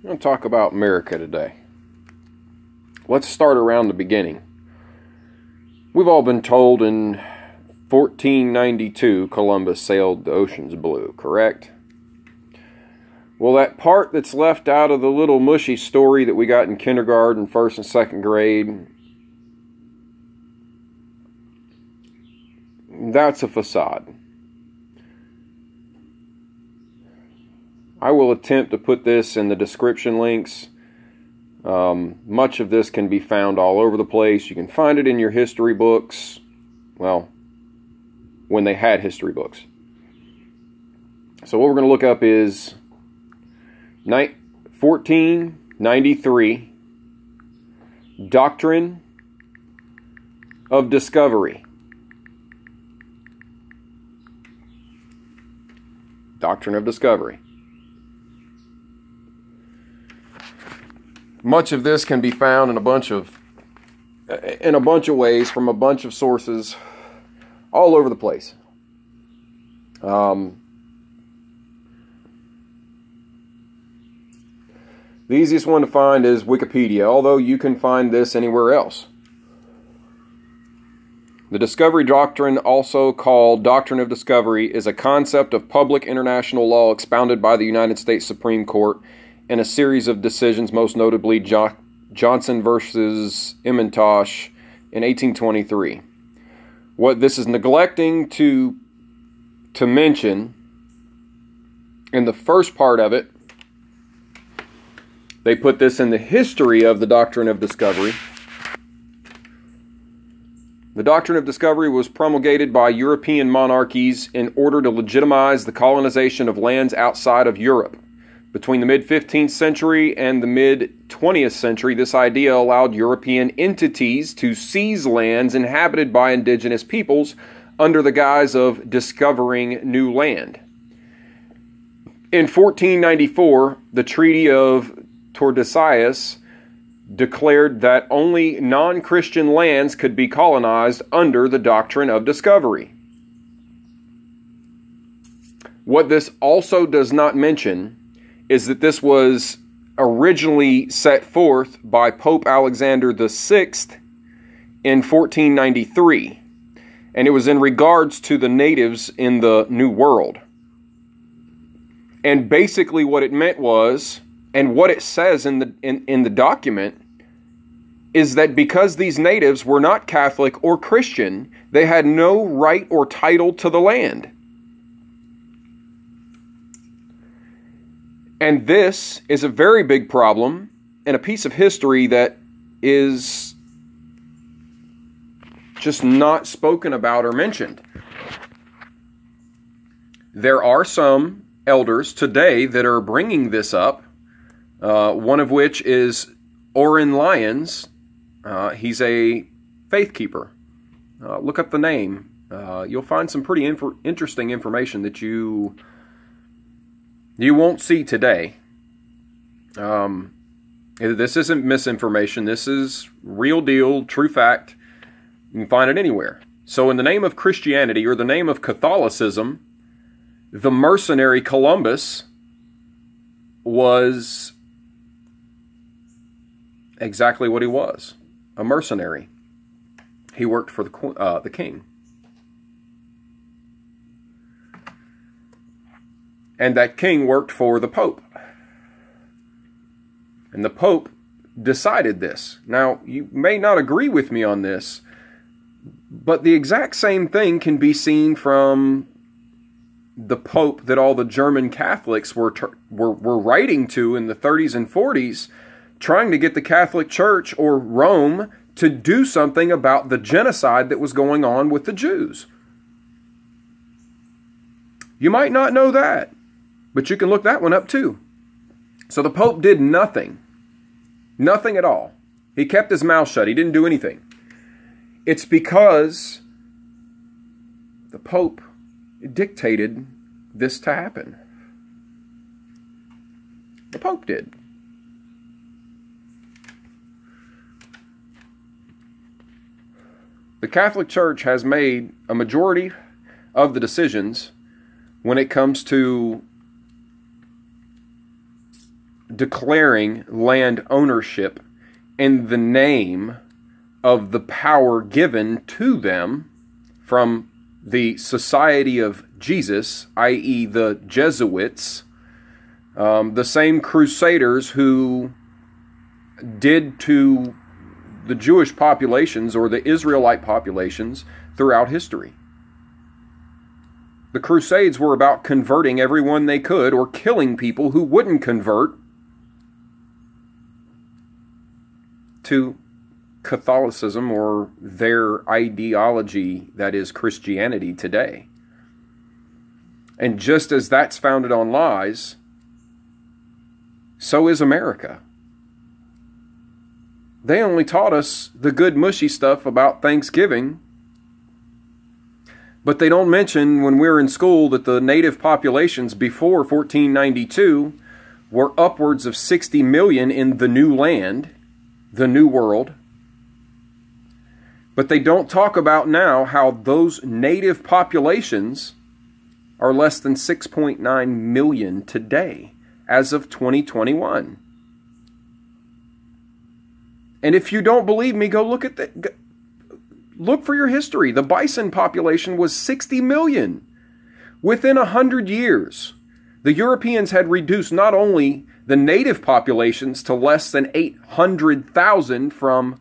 I'm going to talk about America today. Let's start around the beginning. We've all been told in 1492 Columbus sailed the oceans blue, correct? Well, that part that's left out of the little mushy story that we got in kindergarten, first and second grade, that's a facade. I will attempt to put this in the description links. Much of this can be found all over the place. You can find it in your history books. Well, when they had history books. So what we're going to look up is 1493 Doctrine of Discovery. Doctrine of Discovery. Much of this can be found in a bunch of ways from a bunch of sources all over the place. The easiest one to find is Wikipedia, although you can find this anywhere else. The Discovery Doctrine, also called Doctrine of Discovery, is a concept of public international law expounded by the United States Supreme Court in a series of decisions, most notably Johnson versus Emmentosh in 1823. What this is neglecting to mention, in the first part of it, they put this in the history of the Doctrine of Discovery. The Doctrine of Discovery was promulgated by European monarchies in order to legitimize the colonization of lands outside of Europe. Between the mid-15th century and the mid-20th century, this idea allowed European entities to seize lands inhabited by indigenous peoples under the guise of discovering new land. In 1494, the Treaty of Tordesillas declared that only non-Christian lands could be colonized under the Doctrine of Discovery. What this also does not mention is that this was originally set forth by Pope Alexander VI in 1493, and it was in regards to the natives in the New World. And basically what it meant was, and what it says in the document, is that because these natives were not Catholic or Christian, they had no right or title to the land. And this is a very big problem and a piece of history that is just not spoken about or mentioned. There are some elders today that are bringing this up, one of which is Oren Lyons. He's a faith keeper. Look up the name. You'll find some pretty interesting information that you won't see today. This isn't misinformation. This is real deal, true fact. You can find it anywhere. So in the name of Christianity, or the name of Catholicism, the mercenary Columbus was exactly what he was, a mercenary. He worked for the king. And that king worked for the Pope. And the Pope decided this. Now, you may not agree with me on this, but the exact same thing can be seen from the Pope that all the German Catholics were writing to in the 30s and 40s, trying to get the Catholic Church, or Rome, to do something about the genocide that was going on with the Jews. You might not know that, but you can look that one up too. So the Pope did nothing. Nothing at all. He kept his mouth shut. He didn't do anything. It's because the Pope dictated this to happen. The Pope did. The Catholic Church has made a majority of the decisions when it comes to declaring land ownership in the name of the power given to them from the Society of Jesus, i.e. the Jesuits, the same crusaders who did to the Jewish populations or the Israelite populations throughout history. The Crusades were about converting everyone they could or killing people who wouldn't convert to Catholicism or their ideology that is Christianity today. And just as that's founded on lies, so is America. They only taught us the good mushy stuff about Thanksgiving, but they don't mention when we were in school that the native populations before 1492 were upwards of 60 million in the new land, the new world. But they don't talk about now how those native populations are less than 6.9 million today, as of 2021. And if you don't believe me, go look at look for your history. The bison population was 60 million. Within 100 years, the Europeans had reduced not only the native populations to less than 800,000 from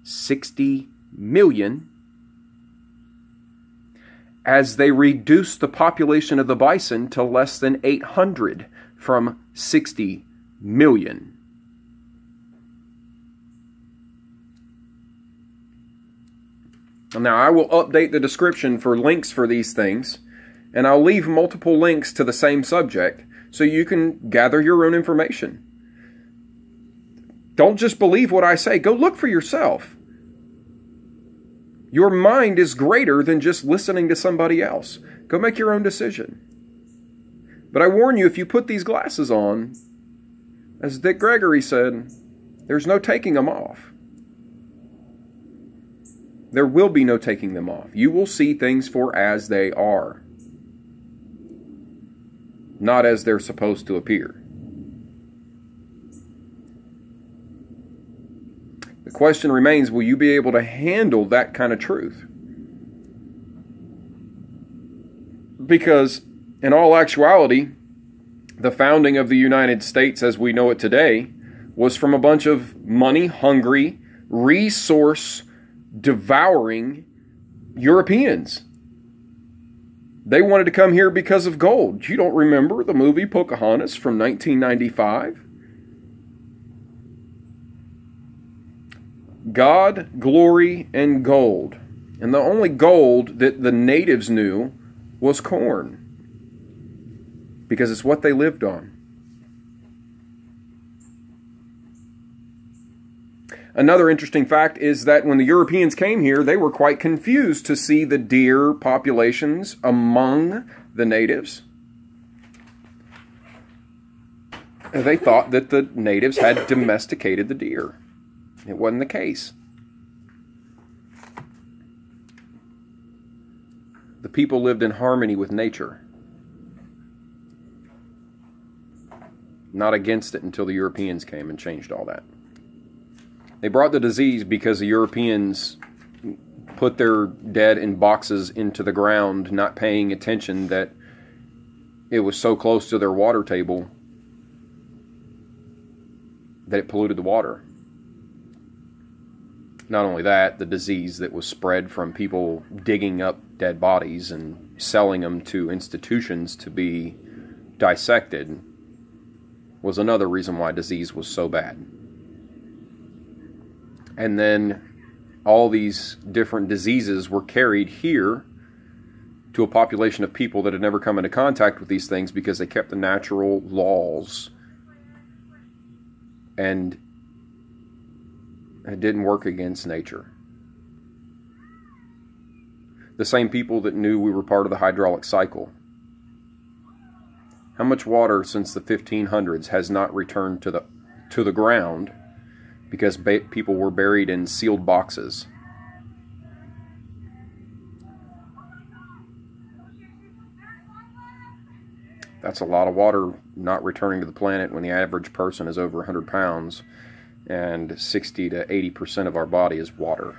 60 million, as they reduced the population of the bison to less than 800 from 60 million. Now, I will update the description for links for these things, and I'll leave multiple links to the same subject so you can gather your own information. Don't just believe what I say. Go look for yourself. Your mind is greater than just listening to somebody else. Go make your own decision. But I warn you, if you put these glasses on, as Dick Gregory said, there's no taking them off. There will be no taking them off. You will see things for as they are, not as they're supposed to appear. The question remains, will you be able to handle that kind of truth? Because, in all actuality, the founding of the United States as we know it today was from a bunch of money-hungry, resource-devouring Europeans. They wanted to come here because of gold. You don't remember the movie Pocahontas from 1995? God, glory, and gold. And the only gold that the natives knew was corn, because it's what they lived on. Another interesting fact is that when the Europeans came here, they were quite confused to see the deer populations among the natives. They thought that the natives had domesticated the deer. It wasn't the case. The people lived in harmony with nature, not against it until the Europeans came and changed all that. They brought the disease because the Europeans put their dead in boxes into the ground, not paying attention that it was so close to their water table that it polluted the water. Not only that, the disease that was spread from people digging up dead bodies and selling them to institutions to be dissected was another reason why disease was so bad. And then all these different diseases were carried here to a population of people that had never come into contact with these things because they kept the natural laws and it didn't work against nature. The same people that knew we were part of the hydraulic cycle. How much water since the 1500s has not returned to the ground because people were buried in sealed boxes? That's a lot of water not returning to the planet when the average person is over 100 pounds and 60 to 80% of our body is water.